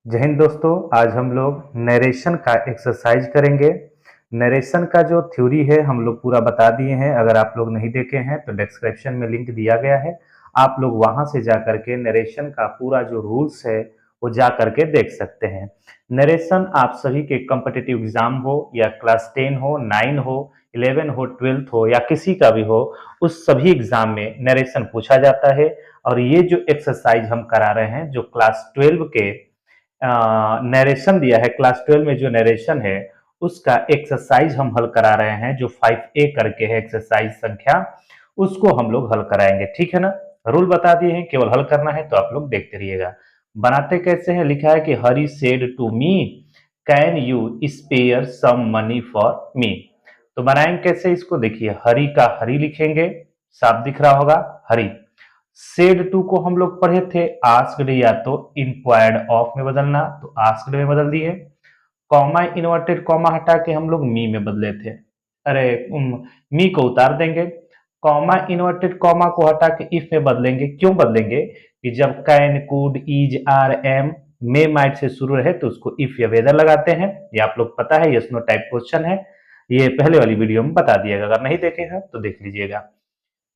जय हिंद दोस्तों। आज हम लोग नरेशन का एक्सरसाइज करेंगे। नरेशन का जो थ्योरी है हम लोग पूरा बता दिए हैं। अगर आप लोग नहीं देखे हैं तो डिस्क्रिप्शन में लिंक दिया गया है, आप लोग वहां से जा करके नरेशन का पूरा जो रूल्स है वो जा करके देख सकते हैं। नरेशन आप सभी के कॉम्पिटिटिव एग्जाम हो या क्लास 10 हो, 9 हो, 11 हो, 12 हो या किसी का भी हो, उस सभी एग्जाम में नरेशन पूछा जाता है। और ये जो एक्सरसाइज हम करा रहे हैं, जो क्लास 12 के नरेशन दिया है, क्लास 12 में जो नरेशन है उसका एक्सरसाइज हम हल करा रहे हैं, जो 5A करके है एक्सरसाइज संख्या, उसको हम लोग हल कराएंगे। ठीक है ना। रूल बता दिए हैं, केवल हल करना है, तो आप लोग देखते रहिएगा। बनाते कैसे हैं, लिखा है कि Hari said to me can you spare some money for me. तो बनाएंगे कैसे इसको, देखिए हरी का हरी लिखेंगे, साफ दिख रहा होगा हरी। सेड टू को हम लोग पढ़े थे आस्क्ड या तो इंक्वायर्ड ऑफ में बदलना, तो आस्क्ड में बदल दिए। कॉमा इन्वर्टेड कॉमा हटा के हम लोग मी में बदले थे। अरे मी को उतार देंगे, कॉमा इन्वर्टेड कॉमा को हटा के इफ में बदलेंगे। क्यों बदलेंगे कि जब can could is are am may might से शुरू रहे तो उसको इफ या वेदर लगाते हैं। ये आप लोग पता है, यस नो टाइप क्वेश्चन है, ये पहले वाली वीडियो में बता दिएगा, अगर नहीं देखे हैं तो देख लीजिएगा।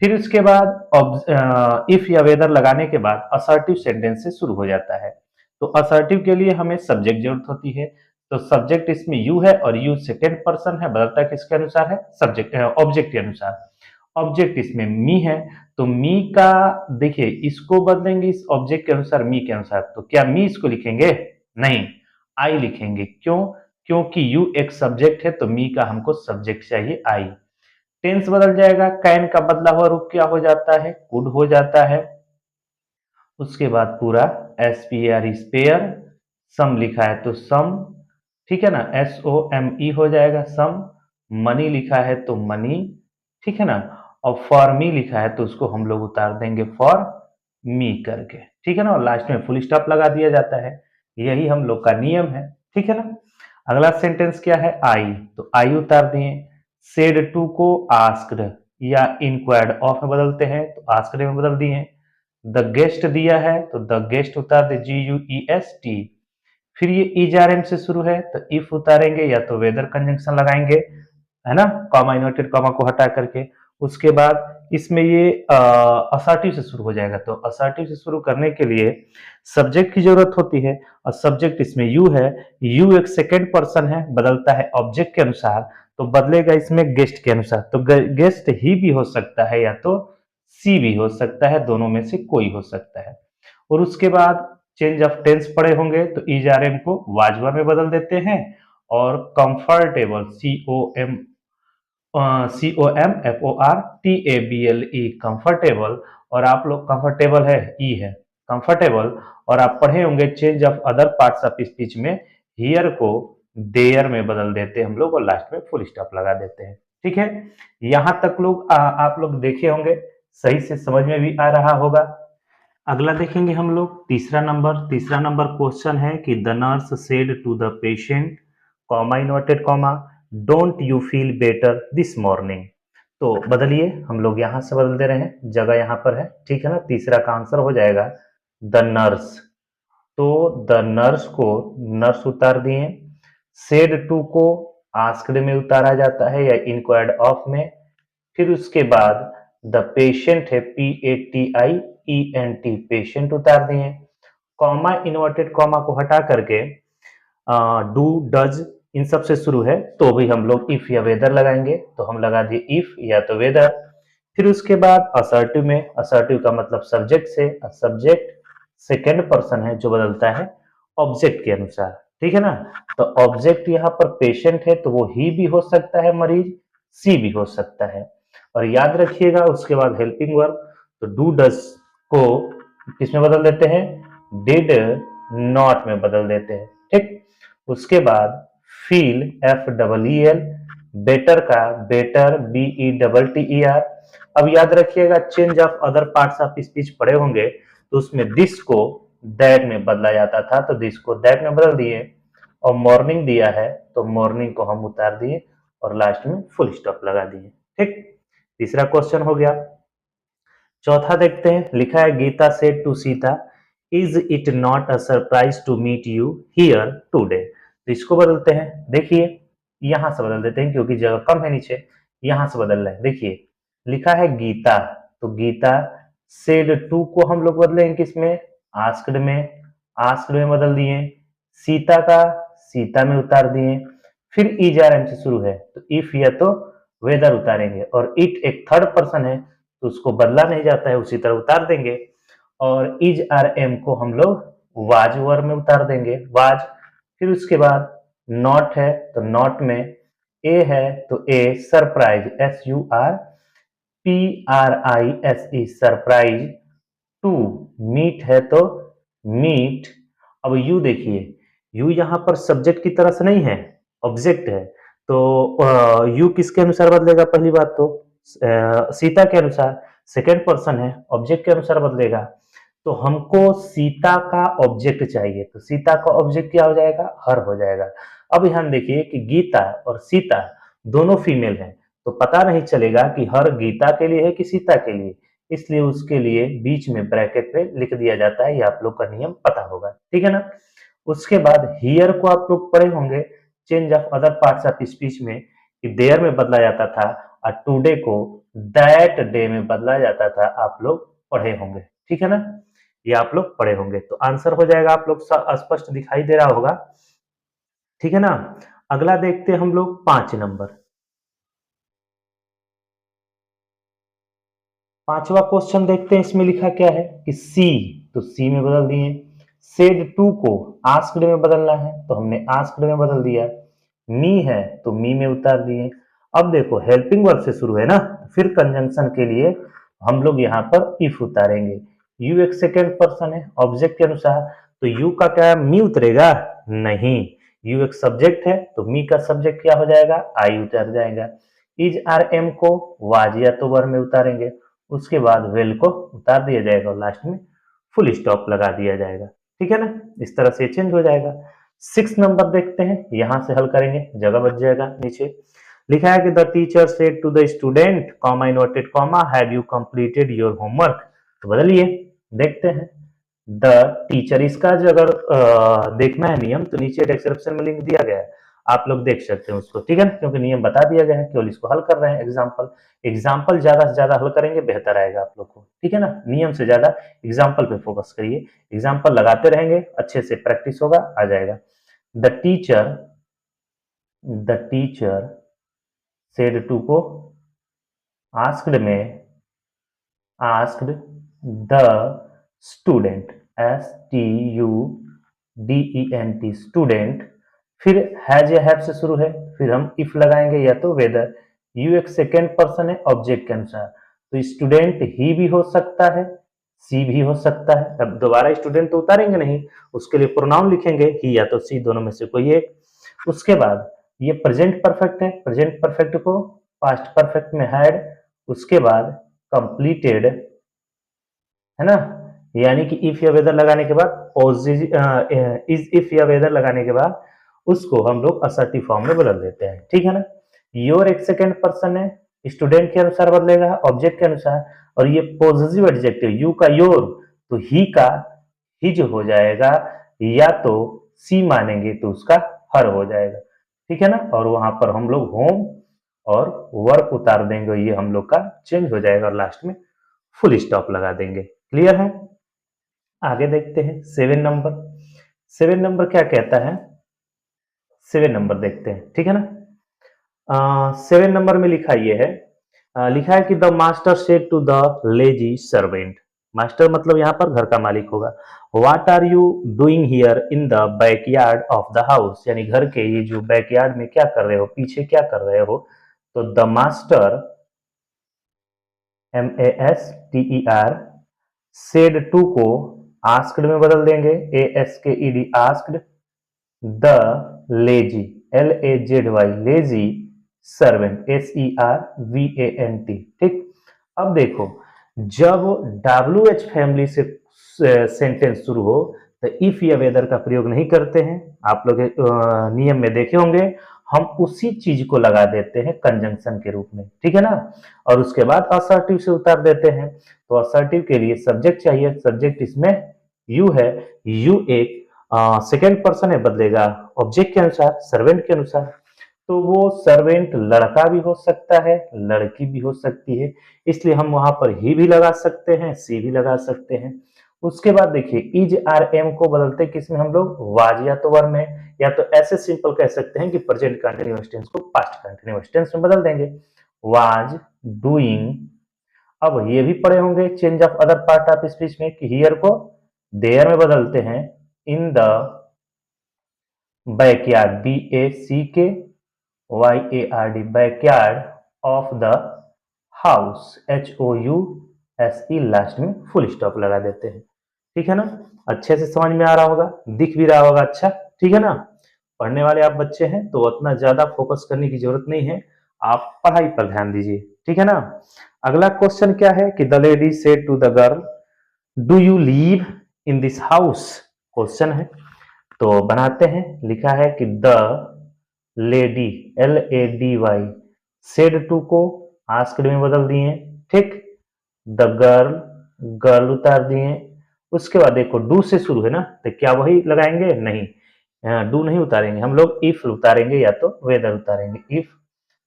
फिर उसके बाद इफ या वेदर लगाने के बाद असर्टिव सेंटेंस से शुरू हो जाता है। तो असर्टिव के लिए हमें सब्जेक्ट जरूरत होती है। तो सब्जेक्ट इसमें यू है और यू सेकेंड पर्सन है, बदलता किसके अनुसार है, सब्जेक्ट ऑब्जेक्ट के अनुसार। ऑब्जेक्ट इसमें मी है, तो मी का देखिए इसको बदलेंगे इस ऑब्जेक्ट के अनुसार, मी के अनुसार। तो क्या मी इसको लिखेंगे, नहीं, आई लिखेंगे। क्यों, क्योंकि यू एक सब्जेक्ट है, तो मी का हमको सब्जेक्ट चाहिए आई। टेंस बदल जाएगा, कैन का बदला हुआ रूप क्या हो जाता है, कुड हो जाता है। उसके बाद पूरा एस पी आर स्पेयर, सम लिखा है तो सम, ठीक है ना, एस ओ एम ई हो जाएगा सम। मनी लिखा है तो मनी, ठीक है ना। और फॉर मी लिखा है तो उसको हम लोग उतार देंगे फॉर मी करके, ठीक है ना। और लास्ट में फुल स्टॉप लगा दिया जाता है, यही हम लोग का नियम है, ठीक है ना। अगला सेंटेंस क्या है, आई, तो आई उतार दिए। सेड टू को आस्क्ड या इंक्वायर्ड ऑफ में बदलते हैं, तो आस्क्ड में बदल दिए। द गेस्ट दिया है तो द गेस्ट उतार दे GUEST। फिर ये इजआरएम से शुरू है तो इफ उतारेंगे या तो वेदर कंजंक्शन लगाएंगे, है ना, कॉमा इन्वर्टेड कॉमा को हटा करके। उसके बाद इसमें ये असर्टिव से शुरू हो जाएगा, तो असर्टिव से शुरू करने के लिए सब्जेक्ट की जरूरत होती है, और सब्जेक्ट इसमें यू है। यू एक सेकेंड पर्सन है, बदलता है ऑब्जेक्ट के अनुसार, तो बदलेगा इसमें गेस्ट के अनुसार। तो गेस्ट ही भी हो सकता है या तो सी भी हो सकता है, दोनों में से कोई हो सकता है। और उसके बाद चेंज ऑफ टेंस पढ़े होंगे, तो इजआरएम को वाजवा में बदल देते हैं, और कंफर्टेबल COMFORTABLE कंफर्टेबल, और आप लोग कंफर्टेबल है ई है कंफर्टेबल। और आप पढ़े होंगे change of other parts of speech में हियर को देयर में बदल देते हैं हम लोग, और लास्ट में फुल स्टॉप लगा देते हैं। ठीक है, यहां तक लोग आप लोग देखे होंगे, सही से समझ में भी आ रहा होगा। अगला देखेंगे हम लोग तीसरा नंबर क्वेश्चन है कि the nurse said to the patient, comma inverted comma, don't you feel better this morning. तो बदलिए, हम लोग यहां से बदल दे रहे हैं, जगह यहां पर है, ठीक है ना। तीसरा का आंसर हो जाएगा द नर्स, तो द नर्स को नर्स उतार दिए। सेड टू को आस्क्ड में उतारा जाता है या इंक्वायर्ड ऑफ में। फिर उसके बाद द पेशेंट है PATIENT, पेशेंट उतार दिए। कॉमा इन्वर्टेड कॉमा को हटा करके डू डज इन सब से शुरू है, तो भी हम लोग इफ या वेदर लगाएंगे, तो हम लगा दिए इफ या तो वेदर। फिर उसके बाद असर्टिव में, असर्टिव का मतलब सब्जेक्ट से, सब्जेक्ट सेकेंड पर्सन है जो बदलता है ऑब्जेक्ट के अनुसार, ठीक है ना। तो ऑब्जेक्ट यहाँ पर पेशेंट है, तो वो ही भी हो सकता है मरीज, सी भी हो सकता है। और याद रखिएगा उसके बाद हेल्पिंग वर्ब, तो डू डज को किसमें बदल देते हैं, डिड नॉट में बदल देते हैं, ठीक। उसके बाद फील FEEL, बेटर का बेटर BETTER। अब याद रखिएगा change of other parts of speech पढ़े होंगे, तो उसमें दिस को दैट में बदला जाता था, तो दिस को दैट में बदल दिए। और मॉर्निंग दिया है तो मॉर्निंग को हम उतार दिए और लास्ट में फुल स्टॉप लगा दिए, ठीक। तीसरा क्वेश्चन हो गया। चौथा देखते हैं, लिखा है Geeta said to Sita, is it not a surprise to meet you here today. तो इसको बदलते हैं, देखिए यहां से बदल देते हैं क्योंकि जगह कम है नीचे, यहां से बदल रहे हैं। देखिए लिखा है गीता, तो गीता सेड टू को हम लोग बदलेंगे किसमें, आस्क्ड में, आस्क्ड में बदल दिए। सीता का सीता में उतार दिए। फिर इज आर एम से शुरू है तो इफ या तो वेदर उतारेंगे, और इट एक थर्ड पर्सन है तो उसको बदला नहीं जाता है, उसी तरह उतार देंगे। और इज आर एम को हम लोग वाज वर में उतार देंगे, वाज। फिर उसके बाद नॉट है तो नॉट में, ए है तो A, surprise SURPRISE surprise, to meet है तो मीट। अब यू देखिए, यू यहां पर सब्जेक्ट की तरह से नहीं है, ऑब्जेक्ट है, तो यू किसके अनुसार बदलेगा, पहली बात तो सीता के अनुसार, सेकेंड पर्सन है, ऑब्जेक्ट के अनुसार बदलेगा। तो हमको सीता का ऑब्जेक्ट चाहिए, तो सीता का ऑब्जेक्ट क्या हो जाएगा, हर हो जाएगा। अब यहां देखिए कि गीता और सीता दोनों फीमेल हैं, तो पता नहीं चलेगा कि हर गीता के लिए है कि सीता के लिए, इसलिए उसके लिए बीच में ब्रैकेट पे लिख दिया जाता है, ये आप लोग का नियम पता होगा, ठीक है ना। उसके बाद हियर को आप लोग पढ़े होंगे, change of other parts of speech में, कि देयर में बदला जाता था, और टुडे को दैट डे में बदला जाता था, आप लोग पढ़े होंगे, ठीक है ना, ये आप लोग पढ़े होंगे। तो आंसर हो जाएगा, आप लोग स्पष्ट दिखाई दे रहा होगा, ठीक है ना। अगला देखते हैं हम लोग 5 नंबर। पांचवा क्वेश्चन देखते हैं, इसमें लिखा क्या है कि सी, तो सी में बदल दिए। सेड टू को आस्क्ड में बदलना है तो हमने आस्क्ड में बदल दिया। मी है तो मी में उतार दिए। अब देखो हेल्पिंग वर्ब से शुरू है ना, फिर कंजंक्शन के लिए हम लोग यहाँ पर इफ उतारेंगे। यू एक सेकेंड पर्सन है ऑब्जेक्ट के अनुसार, तो यू का क्या मी उतरेगा, नहीं। यू एक सब्जेक्ट है तो मी का सब्जेक्ट क्या हो जाएगा, आई उतर जाएगा। इज आर एम को वाज या तो वर में उतारेंगे, उसके बाद वेल को उतार दिया जाएगा और लास्ट में फुल स्टॉप लगा दिया जाएगा, ठीक है ना। इस तरह से चेंज हो जाएगा। 6 नंबर देखते हैं, यहां से हल करेंगे, जगह बच जाएगा नीचे। लिखा है कि the teacher said to the student, comma inverted comma, have you completed your homework. तो बदलिए, देखते हैं। द टीचर, इसका जो अगर देखना है नियम तो नीचे डिस्क्रिप्शन में लिंक दिया गया है, आप लोग देख सकते हैं उसको, ठीक है ना, क्योंकि नियम बता दिया गया है, केवल इसको हल कर रहे हैं। एग्जाम्पल एग्जाम्पल ज्यादा से ज्यादा हल करेंगे बेहतर आएगा आप लोग को, ठीक है ना। नियम से ज्यादा एग्जाम्पल पे फोकस करिए, एग्जाम्पल लगाते रहेंगे, अच्छे से प्रैक्टिस होगा, आ जाएगा। द टीचर सेड टू को आस्क्ड में asked the student, STUDENT student. फिर हैज या हैव से शुरू है, फिर हम इफ लगाएंगे या तो वेदर। यू एक सेकेंड पर्सन है ऑब्जेक्ट के अनुसार, तो स्टूडेंट ही भी हो सकता है, सी भी हो सकता है। अब दोबारा स्टूडेंट तो उतारेंगे नहीं, उसके लिए प्रोनाउन लिखेंगे ही या तो सी, दोनों में से कोई एक। उसके बाद ये प्रेजेंट परफेक्ट है, प्रेजेंट परफेक्ट को पास्ट परफेक्ट में हैड, उसके बाद कंप्लीटेड, है ना, यानी कि इफ या वेदर लगाने के बाद इज इफ या वेदर लगाने के बाद उसको हम लोग असर्टिव फॉर्म में बदल देते हैं, ठीक है ना। योर एक सेकेंड पर्सन है, स्टूडेंट के अनुसार बदलेगा, ऑब्जेक्ट के अनुसार। और ये पॉजिटिव एडजेक्टिव यू का योर, तो ही का हिज हो जाएगा, या तो सी मानेंगे तो उसका हर हो जाएगा, ठीक है ना। और वहां पर हम लोग होम और वर्क उतार देंगे, ये हम लोग का चेंज हो जाएगा, और लास्ट में फुल स्टॉप लगा देंगे। क्लियर है। आगे देखते हैं 7 नंबर। 7 नंबर क्या कहता है, 7 नंबर देखते हैं, ठीक है ना। 7 नंबर में लिखा ये है, लिखा है कि the master said to the lazy servant. Master मतलब यहाँ पर घर का मालिक होगा। What are you doing here in the backyard of the house, यानी घर के ये जो बैकयार्ड में क्या कर रहे हो, पीछे क्या कर रहे हो। तो the master MASTER said to को आस्क्ड में बदल देंगे, ASKED asked, the lazy LAZY lazy servant SERVANT, ठीक। अब देखो जब WH फैमिली से सेंटेंस शुरू हो तो इफ या वेदर का प्रयोग नहीं करते हैं, आप लोग नियम में देखे होंगे, हम उसी चीज को लगा देते हैं कंजंक्शन के रूप में, ठीक है ना। और उसके बाद असर्टिव से उतार देते हैं, तो असर्टिव के लिए सब्जेक्ट चाहिए, सब्जेक्ट इसमें यू है, यू एक सेकंड पर्सन है, बदलेगा ऑब्जेक्ट के अनुसार, सर्वेंट के अनुसार। तो वो सर्वेंट लड़का भी हो सकता है, लड़की भी हो सकती है, इसलिए हम वहां पर ही भी लगा सकते हैं, सी भी लगा सकते हैं। उसके बाद देखिए इज आर एम को बदलते किस में हम लोग, वाज या तो वर में, या तो ऐसे सिंपल कह सकते हैं कि प्रेजेंट कंटिन्यूअस टेंस को पास्ट कंटिन्यूअस टेंस में बदल देंगे, वाज डूइंग। अब ये भी पढ़े होंगे change of other part of speech में कि हियर को देयर में बदलते हैं, in the backyard, B A C K Y A R D, backyard of the house, H O U S E, last में फुल स्टॉप लगा देते हैं। ठीक है ना, अच्छे से समझ में आ रहा होगा, दिख भी रहा होगा अच्छा, ठीक है ना। पढ़ने वाले आप बच्चे हैं तो उतना ज्यादा फोकस करने की जरूरत नहीं है, आप पढ़ाई पर ध्यान दीजिए, ठीक है ना। अगला क्वेश्चन क्या है कि the lady said to the girl, do you live in this house, question है। तो बनाते हैं, लिखा है कि the lady, L A D Y, said to को आस्क्ड में बदल दिए, ठीक। द गर्ल, गर्ल उतार दिए। उसके बाद देखो डू से शुरू है ना, तो क्या वही लगाएंगे, नहीं, डू नहीं उतारेंगे हम लोग, इफ उतारेंगे या तो वेदर उतारेंगे, इफ।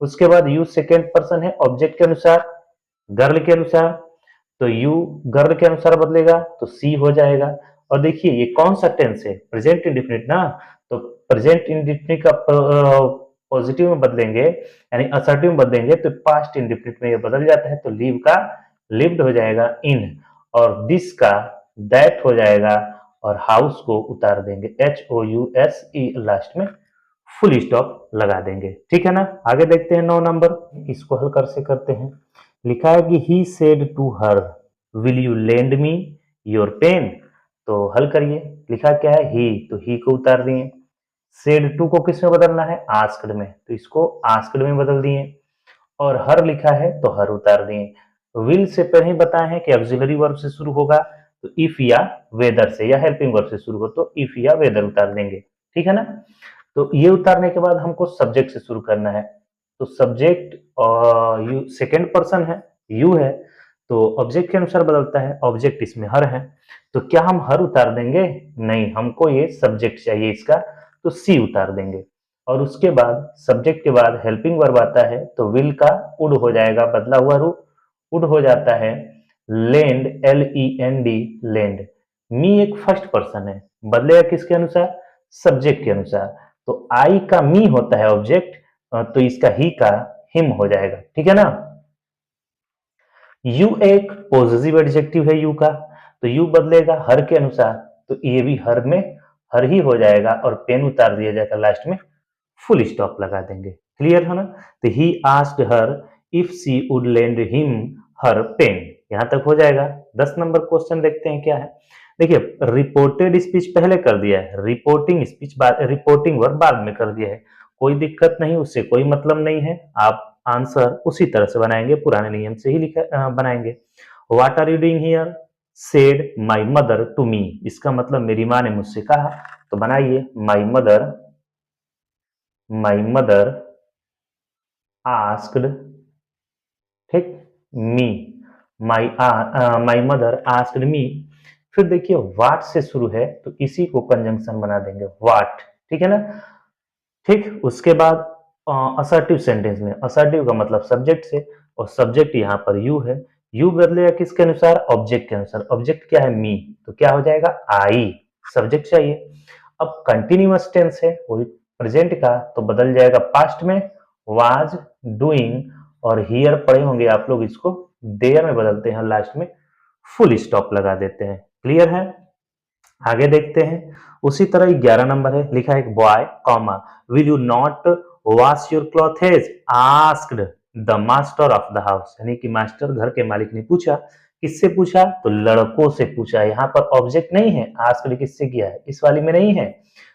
उसके बाद यू सेकेंड पर्सन है, ऑब्जेक्ट के अनुसार, गर्ल के अनुसार, तो यू गर्ल के अनुसार बदलेगा तो सी हो जाएगा। और देखिए ये कौन सा टेंस है, प्रेजेंट इंडिफिनिट ना, तो प्रेजेंट इंडिफिनिट का पॉजिटिव में बदलेंगे यानी असर्टिव में बदलेंगे तो पास्ट इंडिफिनिट में ये बदल जाता है, तो लीव का लिव्ड हो जाएगा इन, और दिस का दैट हो जाएगा, और हाउस को उतार देंगे, H O U S E, last में फुल स्टॉप लगा देंगे, ठीक है ना। आगे देखते हैं 9 नंबर, इसको हल कर से करते हैं। लिखा है कि he said to her, will you lend me your pen, तो हल करिए। लिखा क्या है, ही, तो ही को उतार दिए। सेड टू को किस में बदलना है, आस्क्ड में, तो इसको आस्क्ड में बदल दिए। और हर लिखा है तो हर उतार दिए। विल से पहले ही बताए हैं कि ऑक्सिलरी वर्ब से शुरू होगा, तो इफ या वेदर से, या हेल्पिंग वर्ब से शुरू हो तो इफ या वेदर उतार देंगे, ठीक है ना। तो ये उतारने के बाद हमको सब्जेक्ट से शुरू करना है, तो सब्जेक्ट यू सेकेंड पर्सन है, यू है, तो ऑब्जेक्ट के अनुसार बदलता है, ऑब्जेक्ट इसमें हर है, तो क्या हम हर उतार देंगे, नहीं, हमको ये सब्जेक्ट चाहिए इसका, तो सी उतार देंगे। और उसके बाद सब्जेक्ट के बाद हेल्पिंग वर्ब आता है, तो विल का वुड हो जाएगा, बदला हुआ रूप, वुड हो जाता है, lend, L E N D, lend. Me एक फर्स्ट पर्सन है, बदलेगा किसके अनुसार, सब्जेक्ट के अनुसार, तो आई का मी होता है ऑब्जेक्ट, तो इसका ही का हिम हो जाएगा, ठीक है ना। यू एक पॉजिटिव एडजेक्टिव है, यू का, तो यू बदलेगा हर के अनुसार, तो ये भी हर में हर ही हो जाएगा, और पेन उतार दिया जाएगा, लास्ट में फुल स्टॉप लगा देंगे, क्लियर है ना। तो he asked her if she would lend him her pen, यहां तक हो जाएगा। 10 नंबर क्वेश्चन देखते हैं क्या है। देखिए रिपोर्टेड स्पीच पहले कर दिया है, रिपोर्टिंग स्पीच बाद, रिपोर्टिंग वर्ब बाद में कर दिया है, कोई दिक्कत नहीं, उससे कोई मतलब नहीं है, आप आंसर उसी तरह से बनाएंगे, पुराने नियम से ही बनाएंगे। What are you doing here, said my mother to me, इसका मतलब मेरी माँ ने मुझसे कहा, तो बनाइए माई मदर आस्क्ड, ठीक, मी, माई मदर आस्क्ड मी। फिर देखिए वाट से शुरू है तो इसी को कंजंक्शन बना देंगे, वाट, ठीक है ना। ठीक, उसके बाद असर्टिव सेंटेंस में, असर्टिव का मतलब सब्जेक्ट से, और सब्जेक्ट यहाँ पर यू है, यू बदलेगा किसके अनुसार, ऑब्जेक्ट के अनुसार, ऑब्जेक्ट क्या है, मी, तो क्या हो जाएगा, आई, सब्जेक्ट चाहिए। अब कंटिन्यूअस टेंस है वही प्रेजेंट का, तो बदल जाएगा पास्ट में, वाज डूइंग, और हियर पढ़े होंगे आप लोग, इसको देयर में बदलते हैं, लास्ट में फुल स्टॉप लगा देते हैं, क्लियर है। आगे देखते हैं, उसी तरह 11 नंबर है, लिखा है एक boy comma, will you not wash your clothes, asked the master of the house, यानी कि मास्टर घर के मालिक ने पूछा, किससे पूछा, तो लड़कों से पूछा। यहाँ पर ऑब्जेक्ट नहीं है, आस्क्ड किससे किया है, इस वाली में नहीं है,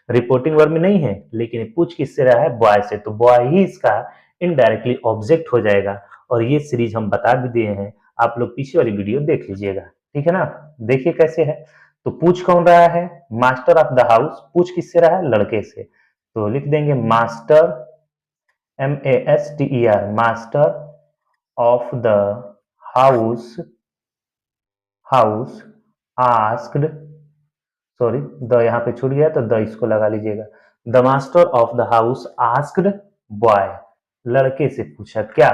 रिपोर्टिंग वर्ब में नहीं है, लेकिन पूछ किससे रहा है, बॉय से, तो बॉय ही इसका इनडायरेक्टली ऑब्जेक्ट हो जाएगा। और ये सीरीज हम बता भी दिए हैं, आप लोग पीछे वाली वीडियो देख लीजिएगा, ठीक है ना। देखिए कैसे है, तो पूछ कौन रहा है, मास्टर ऑफ द हाउस, पूछ किससे रहा है, लड़के से, तो लिख देंगे master, M A S T E R, master of the house, house asked sorry the यहाँ पे छूट गया तो द इसको लगा लीजिएगा। The master of the house asked boy, लड़के से पूछा क्या,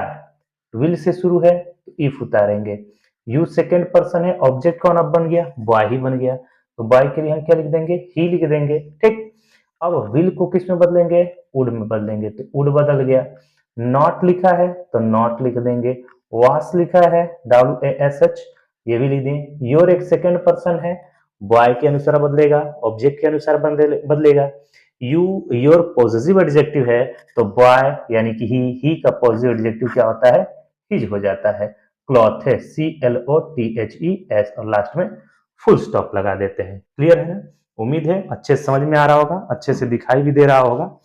विल से शुरू है तो इफ उतारेंगे, यू सेकेंड पर्सन है, ऑब्जेक्ट कौन अब बन गया, बॉय ही बन गया, तो बॉय के लिए हम क्या लिख देंगे, ही लिख देंगे। ठीक, अब विल को किस में बदलेंगे, वुड में बदलेंगे, तो वुड बदल गया। नॉट लिखा है तो नॉट लिख देंगे, वास लिखा है WASH, ये भी लिख दें। योर एक सेकेंड पर्सन है, बॉय के अनुसार बदलेगा, ऑब्जेक्ट के अनुसार बदलेगा। यू योर पॉजिटिव एडजेक्टिव है तो बॉय यानी कि ही का पॉजिटिव एडजेक्टिव क्या होता है, हिज हो जाता है। क्लॉथ है CLOTHES और लास्ट में फुल स्टॉप लगा देते हैं। क्लियर है ना, उम्मीद है अच्छे से समझ में आ रहा होगा, अच्छे से दिखाई भी दे रहा होगा,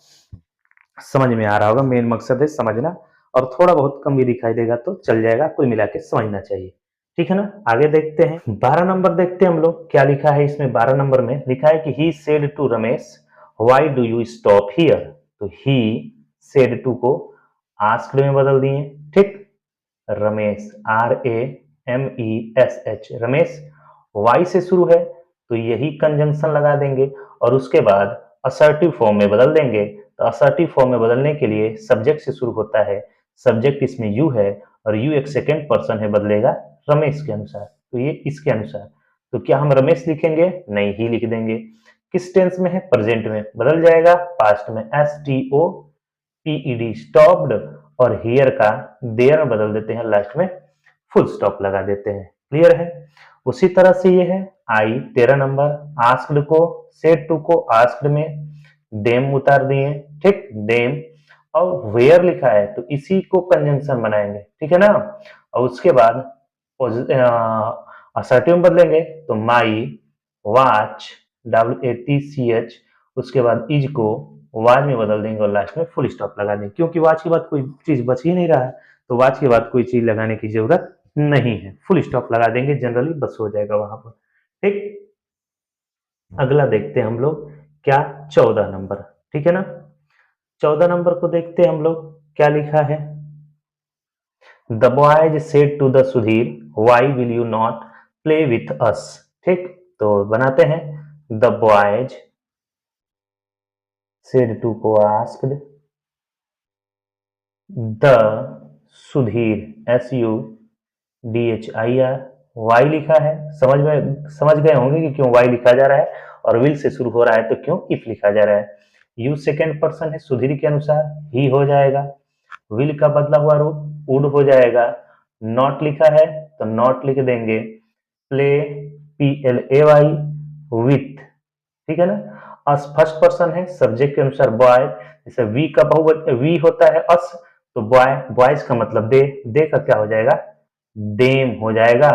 समझ में आ रहा होगा। मेन मकसद है समझना, और थोड़ा बहुत कम भी दिखाई देगा तो चल जाएगा, कुल मिला के समझना चाहिए। ठीक है ना, आगे देखते हैं 12 नंबर देखते हैं हम लोग क्या लिखा है इसमें। 12 नंबर में लिखा है कि he said to Ramesh why do you stop here, तो ही सेड टू को आस्क्ड में बदल दिए। ठीक, रमेश RAMESH रमेश, वाई से शुरू है तो यही कंजंक्शन लगा देंगे और उसके बाद असर्टिव फॉर्म में बदल देंगे। तो असर्टिव फॉर्म में बदलने के लिए सब्जेक्ट से शुरू होता है, सब्जेक्ट इसमें यू है और यू एक सेकेंड पर्सन है, बदलेगा रमेश के अनुसार, तो ये इसके अनुसार। तो क्या हम रमेश लिखेंगे, नहीं ही लिख देंगे। किस टेंस में है, प्रेजेंट में, बदल जाएगा पास्ट में STOPED स्टॉप्ड, और हियर का देयर में बदल देते हैं, लास्ट में फुल स्टॉप लगा देते हैं। क्लियर है, उसी तरह से ये है आई 13 नंबर, आस्क्ड को सेड टू को आस्क्ड में देम उतार दिए। ठीक, देम, और वेयर लिखा है तो इसी को कंजंक्शन बनाएंगे। ठीक है ना, और उसके बाद असर्टिव में बदलेंगे तो माई वाच WATCH, उसके बाद इज को वाच में बदल देंगे और लास्ट में फुल स्टॉप लगा देंगे, क्योंकि वाच के बाद कोई चीज बच ही नहीं रहा है, तो वाच के बाद कोई चीज लगाने की जरूरत नहीं है, फुल स्टॉप लगा देंगे, जनरली बस हो जाएगा वहां पर। ठीक, अगला देखते हैं हम लोग क्या, 14 नंबर। ठीक है ना, 14 नंबर को देखते हैं हम लोग क्या लिखा है। The boys said to the Sudhir why will you not play with us. ठीक, तो बनाते हैं द बॉयज सेड टू को asked the Sudhir SUDHIR, why लिखा है, समझ गए होंगे कि क्यों वाई लिखा जा रहा है, और विल से शुरू हो रहा है तो क्यों इफ लिखा जा रहा है। यू सेकेंड पर्सन है, सुधीर के अनुसार ही हो जाएगा, विल का बदला हुआ रूप वुड हो जाएगा। नॉट लिखा है तो नॉट लिख देंगे, प्ले PLAY विथ। ठीक है ना, अस फर्स्ट पर्सन है, सब्जेक्ट के अनुसार बॉय, जैसे वी का बहुवचन वी होता है अस, तो बॉय बॉयज का मतलब दे का क्या हो जाएगा, देम हो जाएगा।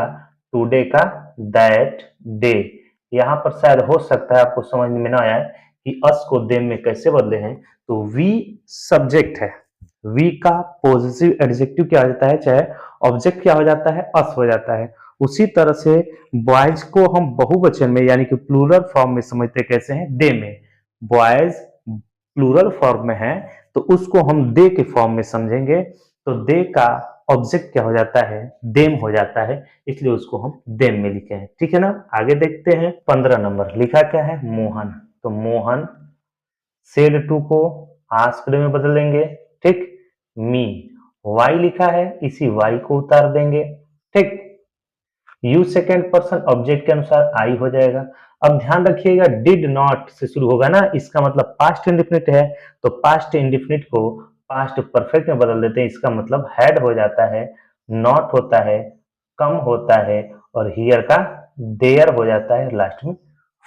टुडे का दैट डे, यहाँ पर शायद हो सकता है आपको समझ में ना आया है कि अस को देम में कैसे बदले हैं। तो वी सब्जेक्ट है, वी का पॉजिटिव एडजेक्टिव क्या हो जाता है, चाहे ऑब्जेक्ट क्या हो जाता है, अस हो जाता है। उसी तरह से बॉयज को हम बहुवचन में यानी कि प्लूरल फॉर्म में समझते कैसे हैं, दे में। बॉयज प्लूरल फॉर्म में है तो उसको हम दे के फॉर्म में समझेंगे, तो दे का ऑब्जेक्ट क्या हो जाता है, देम हो जाता है, इसलिए उसको हम देम में लिखे हैं। ठीक है ना, आगे देखते हैं 15 नंबर लिखा क्या है, मोहन, तो मोहन सेड टू को आस्क्ड में बदल देंगे। ठीक, मी, वाई लिखा है, इसी वाई को उतार देंगे। ठीक, यू सेकेंड पर्सन ऑब्जेक्ट के अनुसार आई हो जाएगा। अब ध्यान रखिएगा डिड नॉट से शुरू होगा ना, इसका मतलब पास्ट इंडिफिनिट है, तो पास्ट इंडिफिनिट को पास्ट परफेक्ट में बदल देते हैं, इसका मतलब हैड हो जाता है, नॉट होता है, कम होता है, और हियर का देयर हो जाता है, लास्ट में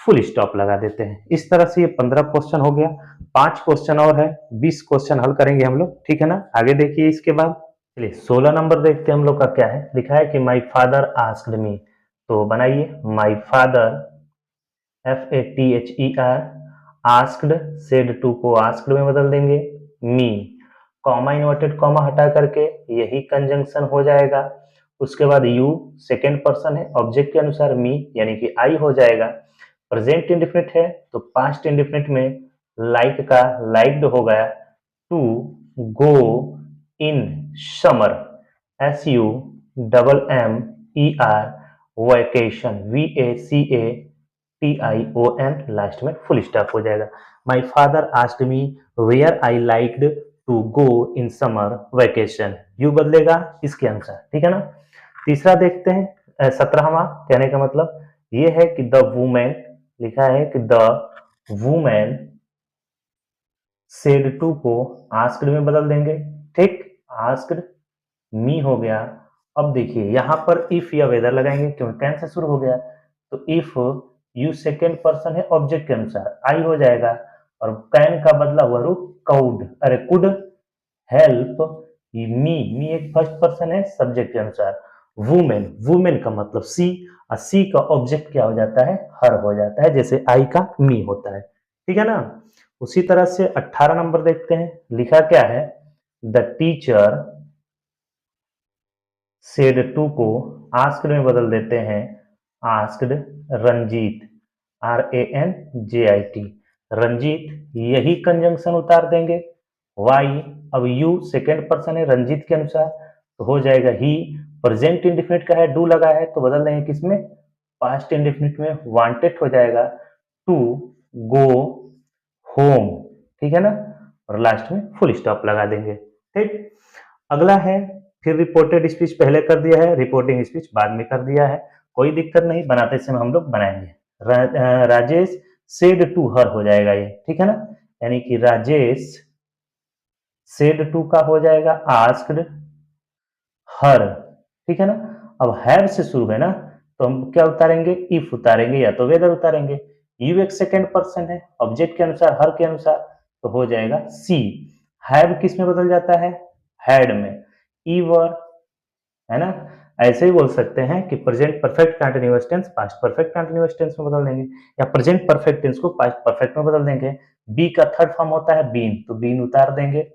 फुल स्टॉप लगा देते हैं। इस तरह से ये 15 क्वेश्चन हो गया, 5 क्वेश्चन और है, 20 क्वेश्चन हल करेंगे हम लोग। ठीक है ना, आगे देखिए इसके बाद चलिए 16 नंबर देखते हैं हम लोग का क्या है। लिखा है कि माई फादर आस्क्ड मी, तो बनाइए my father FATHER asked said to को आस्क्ड में बदल देंगे। मी, कॉमा इन्वर्टेड कॉमा हटा करके यही कंजंक्शन हो जाएगा। उसके बाद यू सेकेंड पर्सन है, ऑब्जेक्ट के अनुसार मी यानी कि आई हो जाएगा। प्रेजेंट इंडिफिनिट है तो पास्ट इंडिफिनिट में लाइक का लाइक्ड हो गया। To go in summer SUMMER, vacation VACATION, TION, last में फुल स्टॉप हो जाएगा। My father asked me where I liked to go in summer vacation, you बदलेगा इसके अनुसार, ठीक है ना। तीसरा देखते हैं 17वां, कहने का मतलब ये है कि द वुमेन, लिखा है कि द वुमेन सेड टू को आस्क्ड में बदल देंगे, ठीक। आस्क्ड मी हो गया। अब देखिए यहाँ पर इफ या वेदर लगाएंगे क्योंकि कैन से शुरू हो गया, तो इफ यू सेकेंड पर्सन है ऑब्जेक्ट के अनुसार आई हो जाएगा, और कैन का बदला हुआ रूप काउड, अरे कुड हेल्प मी, मी एक फर्स्ट पर्सन है सब्जेक्ट के अनुसार। वुमेन, वुमेन का मतलब सी, और सी का ऑब्जेक्ट क्या हो जाता है, हर हो जाता है, जैसे आई का मी होता है, ठीक है ना। उसी तरह से 18 नंबर देखते हैं, लिखा क्या है, द टीचर सेड टू को आस्क्ड में बदल देते हैं, आस्क्ड रंजीत, RANJIT, रंजीत, यही कंजंक्शन उतार देंगे। वाई, अब यू सेकेंड पर्सन है रंजीत के अनुसार, तो हो जाएगा ही। प्रेजेंट इंडेफिनिट का है, डू लगा है, तो बदल देंगे किसमें, पास्ट इंडेफिनिट में, वांटेड हो जाएगा टू गो होम, ठीक है ना, और लास्ट में फुल स्टॉप लगा देंगे, ठीक। अगला है, फिर रिपोर्टेड स्पीच पहले कर दिया है, रिपोर्टिंग स्पीच बाद में कर दिया है, कोई दिक्कत नहीं, बनाते समय हम लोग बनाएंगे। राजेश सेड टू हर हो जाएगा ये, ठीक है ना, यानी कि राजेश सेड टू का हो जाएगा आस्क्ड हर, ठीक है ना। अब हैव से शुरू है ना, तो हम क्या उतारेंगे, इफ उतारेंगे या तो वेदर उतारेंगे। यू एक सेकेंड पर्सन है ऑब्जेक्ट के अनुसार, हर के अनुसार, तो हो जाएगा सी। हैव किस में बदल जाता है, हैड में, ईवर, है ना। ऐसे ही बोल सकते हैं कि present perfect continuous tense past perfect continuous tense में बदल देंगे, या प्रेजेंट परफेक्ट टेंस को पास्ट परफेक्ट में बदल देंगे। बी का थर्ड फॉर्म होता है बीन, तो बीन उतार देंगे।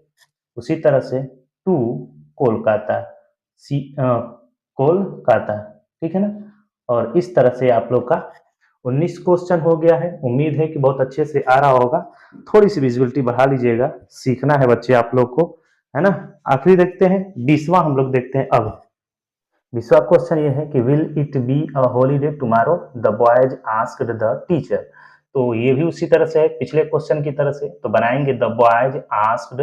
उसी तरह से टू कोलकाता, सी कोलकाता, ठीक है ना। और इस तरह से आप लोग का 19 क्वेश्चन हो गया है। उम्मीद है कि बहुत अच्छे से आ रहा होगा, थोड़ी सी विजुअलिटी बढ़ा लीजिएगा, सीखना है बच्चे आप लोग को, है ना। आखिरी देखते हैं 20वां, हम लोग देखते हैं अब 20वां क्वेश्चन ये है कि will it be a holiday tomorrow, the boys asked the teacher. तो ये भी उसी तरह से है पिछले क्वेश्चन की तरह से, तो बनाएंगे the boys asked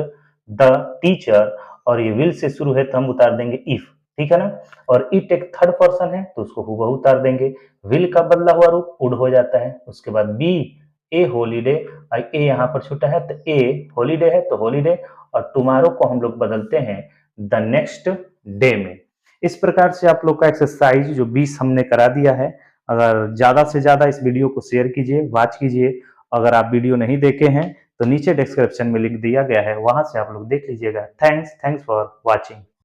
the teacher, और ये विल से शुरू है तो हम उतार देंगे इफ, ठीक है ना। और इट एक थर्ड पर्सन है तो उसको हुबहू उतार देंगे। विल का बदला हुआ रूप वुड हो जाता है। उसके बाद बी ए हॉलीडे, ए यहाँ पर छूटा है तो ए हॉलीडे है तो हॉलीडे, और टुमारो को हम लोग बदलते हैं द नेक्स्ट डे में। इस प्रकार से आप लोग का एक्सरसाइज जो 20 हमने करा दिया है। अगर ज्यादा से ज्यादा इस वीडियो को शेयर कीजिए, वॉच कीजिए। अगर आप वीडियो नहीं देखे हैं तो नीचे डिस्क्रिप्शन में लिंक दिया गया है, वहां से आप लोग देख लीजिएगा। Thanks for watching.